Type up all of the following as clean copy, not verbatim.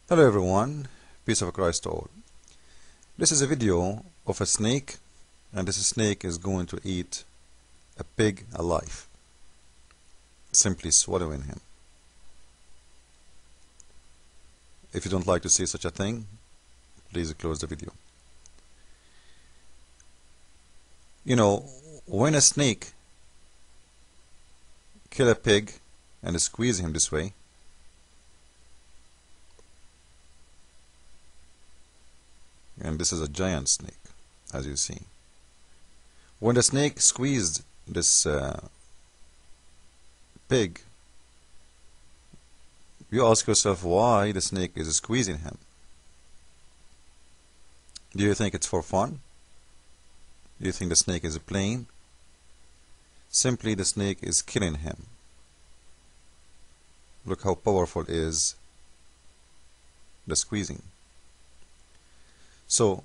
Hello everyone, peace of Christ to all. This is a video of a snake, and this snake is going to eat a pig alive, simply swallowing him. If you don't like to see such a thing, please close the video. You know, when a snake kill a pig and squeeze him this way, and this is a giant snake, as you see. When the snake squeezed this pig, you ask yourself why the snake is squeezing him. Do you think it's for fun? Do you think the snake is playing? Simply the snake is killing him. Look how powerful is the squeezing. So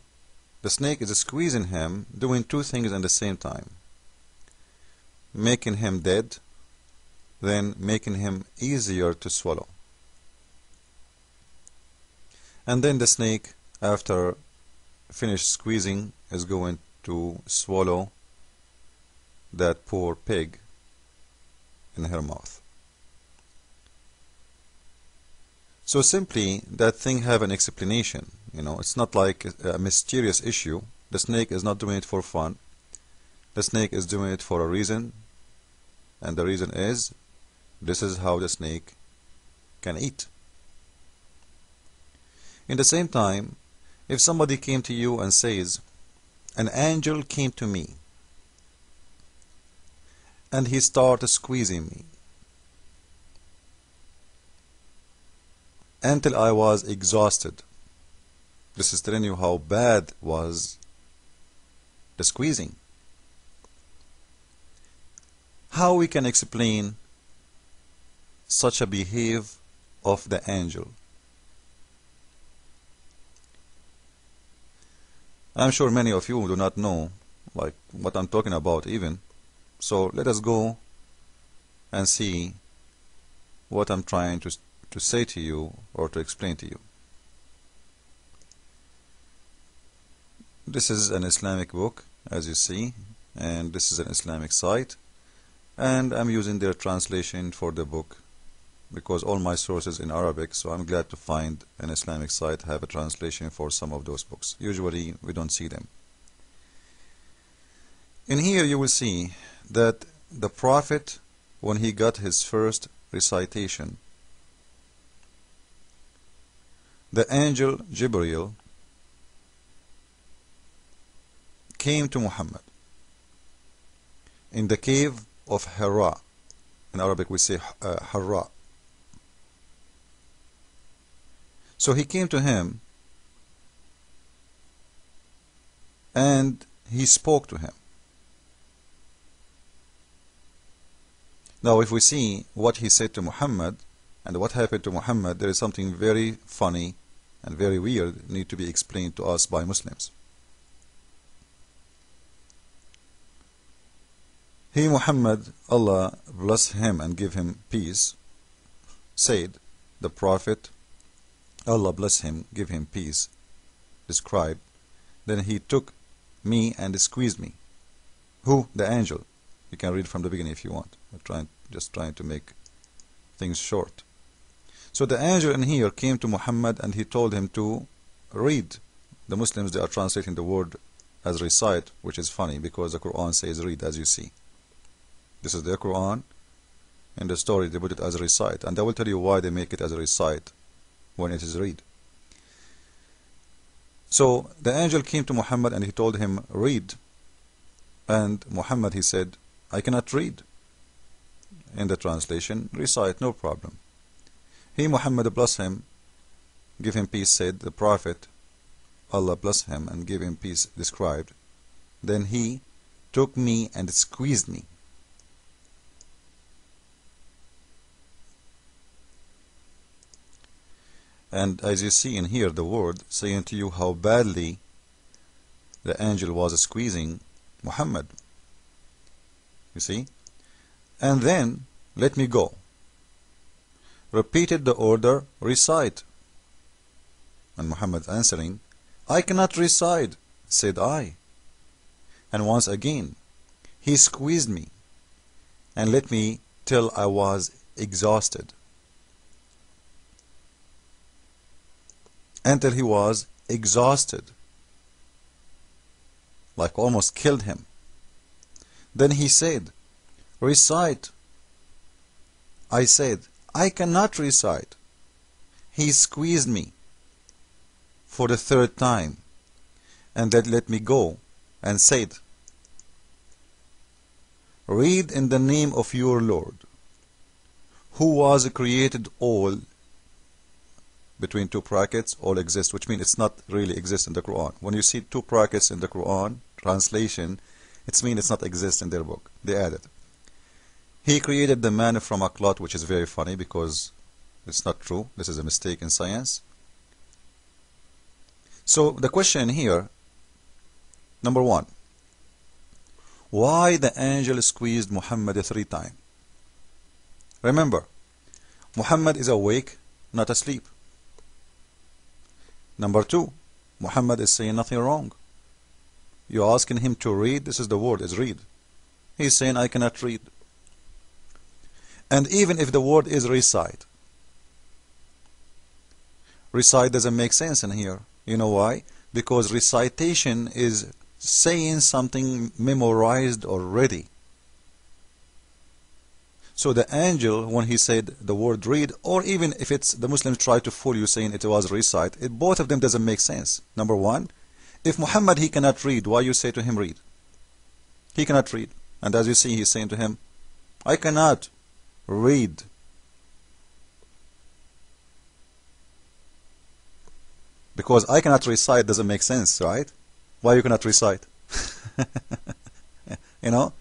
the snake is squeezing him, doing two things at the same time: making him dead, then making him easier to swallow. And then the snake, after finished squeezing, is going to swallow that poor pig in her mouth. So simply that thing have an explanation. You know, it's not like a mysterious issue. The snake is not doing it for fun. The snake is doing it for a reason, and the reason is this is how the snake can eat. In the same time, if somebody came to you and says, an angel came to me and he started squeezing me until I was exhausted. This is telling you how bad was the squeezing. How we can explain such a behavior of the angel? I'm sure many of you do not know like what I'm talking about even. So let us go and see what I'm trying to say to you or to explain to you. This is an Islamic book, as you see, and this is an Islamic site, and I'm using their translation for the book because all my sources in Arabic, so I'm glad to find an Islamic site have a translation for some of those books. Usually we don't see them. In here you will see that the Prophet, when he got his first recitation, the angel Gabriel came to Muhammad in the cave of Hira. In Arabic we say Hira. So he came to him and he spoke to him. Now if we see what he said to Muhammad and what happened to Muhammad, there is something very funny and very weird need to be explained to us by Muslims. He, Muhammad, Allah bless him and give him peace, said, the Prophet, Allah bless him, give him peace, described, then he took me and squeezed me. Who? The angel. You can read from the beginning if you want. I'm just trying to make things short. So the angel in here came to Muhammad and he told him to read. The Muslims, they are translating the word as recite, which is funny because the Quran says read, as you see. This is the Quran. In the story they put it as recite, and I will tell you why they make it as a recite when it is read. So the angel came to Muhammad and he told him read, and Muhammad, he said, I cannot read. In the translation, recite, no problem. He, Muhammad bless him, give him peace, said the Prophet, Allah bless him and give him peace, described, then he took me and squeezed me. And as you see in here, the word saying to you how badly the angel was squeezing Muhammad. You see? And then let me go. Repeated the order, recite. And Muhammad answering, I cannot recite, said I. And once again, he squeezed me and let me till I was exhausted. Until he was exhausted, like almost killed him. Then he said, recite. I said, I cannot recite. He squeezed me for the third time and then let me go and said, read in the name of your Lord, who was created all, between two brackets, all exist, which means it's not really exist in the Quran. When you see two brackets in the Quran translation, it means it's not exist in their book. They added. He created the man from a clot, which is very funny because it's not true. This is a mistake in science. So the question here, number one, why the angel squeezed Muhammad 3 times? Remember, Muhammad is awake, not asleep. Number two, Muhammad is saying nothing wrong. You're asking him to read. This is the word, is read. He's saying, I cannot read. And even if the word is recite, recite doesn't make sense in here. You know why? Because recitation is saying something memorized already. So the angel, when he said the word read, or even if it's the Muslims try to fool you saying it was recite, both of them doesn't make sense. Number one, if Muhammad he cannot read, why you say to him read? He cannot read. And as you see, he's saying to him, I cannot read. Because I cannot recite doesn't make sense, right? Why you cannot recite? You know?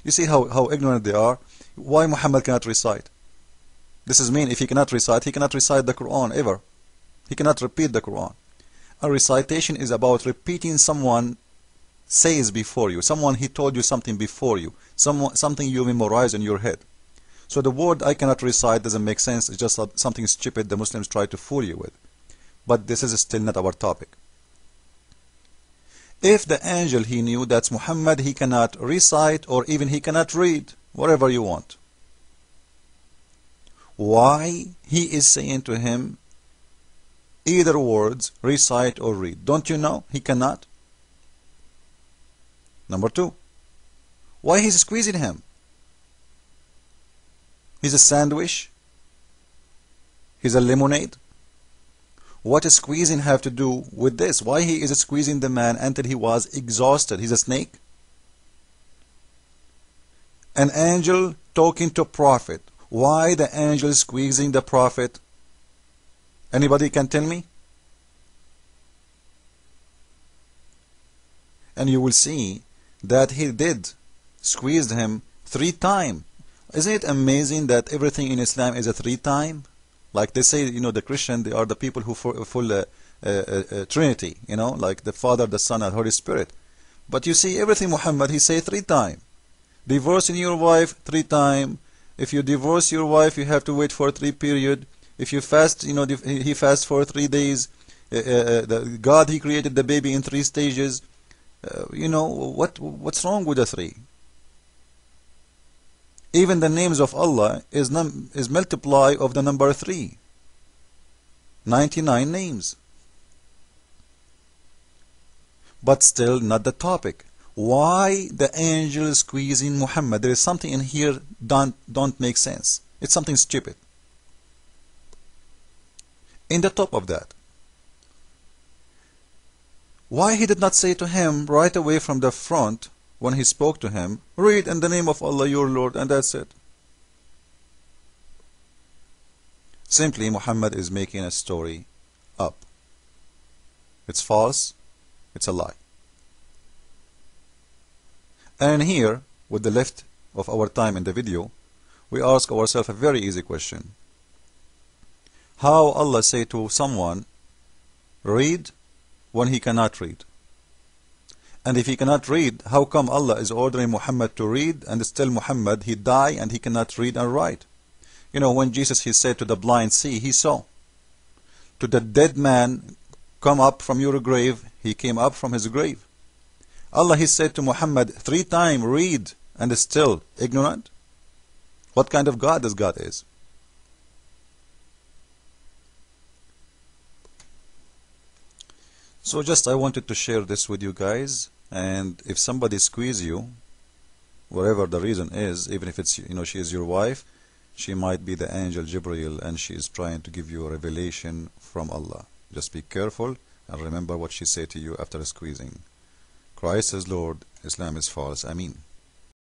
You see how ignorant they are? Why Muhammad cannot recite? This is mean if he cannot recite the Quran ever. He cannot repeat the Quran. A recitation is about repeating someone says before you. Someone he told you something before you. Something you memorize in your head. So the word I cannot recite doesn't make sense. It's just something stupid the Muslims try to fool you with. But this is still not our topic. If the angel he knew that Muhammad he cannot recite or even he cannot read, whatever you want, why he is saying to him either words, recite or read? Don't you know he cannot? Number two, why he's squeezing him? He's a sandwich? He's a lemonade? What does squeezing have to do with this? Why he is squeezing the man until he was exhausted? He's a snake? An angel talking to prophet. Why the angel is squeezing the prophet? Anybody can tell me? And you will see that he did squeeze him 3 times. Isn't it amazing that everything in Islam is a 3 times? Like they say, you know, the Christian, they are the people who full Trinity, you know, like the Father, the Son, and Holy Spirit. But you see, everything Muhammad, he say 3 times. Divorcing your wife 3 times. If you divorce your wife, you have to wait for 3 periods. If you fast, you know, he fasts for 3 days. God, he created the baby in 3 stages. You know, what's wrong with the 3? Even the names of Allah is multiply of the number 3. 99 names. But still not the topic. Why the angel squeezing Muhammad? There is something in here don't make sense. It's something stupid. In the top of that, why he did not say to him right away from the front when he spoke to him, read in the name of Allah your Lord, and that's it? Simply Muhammad is making a story up. It's false, it's a lie. And here, with the left of our time in the video, we ask ourselves a very easy question. How Allah say to someone, read, when he cannot read? And if he cannot read, how come Allah is ordering Muhammad to read, and still Muhammad, he die and he cannot read and write? You know, when Jesus, he said to the blind, see, he saw. to the dead man, come up from your grave, he came up from his grave. Allah, He said to Muhammad 3 times, read, and is still ignorant. What kind of God this God is? So just I wanted to share this with you guys, and if somebody squeeze you, whatever the reason is, even if it's, she is your wife, she might be the angel Gabriel, and she is trying to give you a revelation from Allah. Just be careful and remember what she said to you after squeezing. Christ is Lord, Islam is false. Ameen.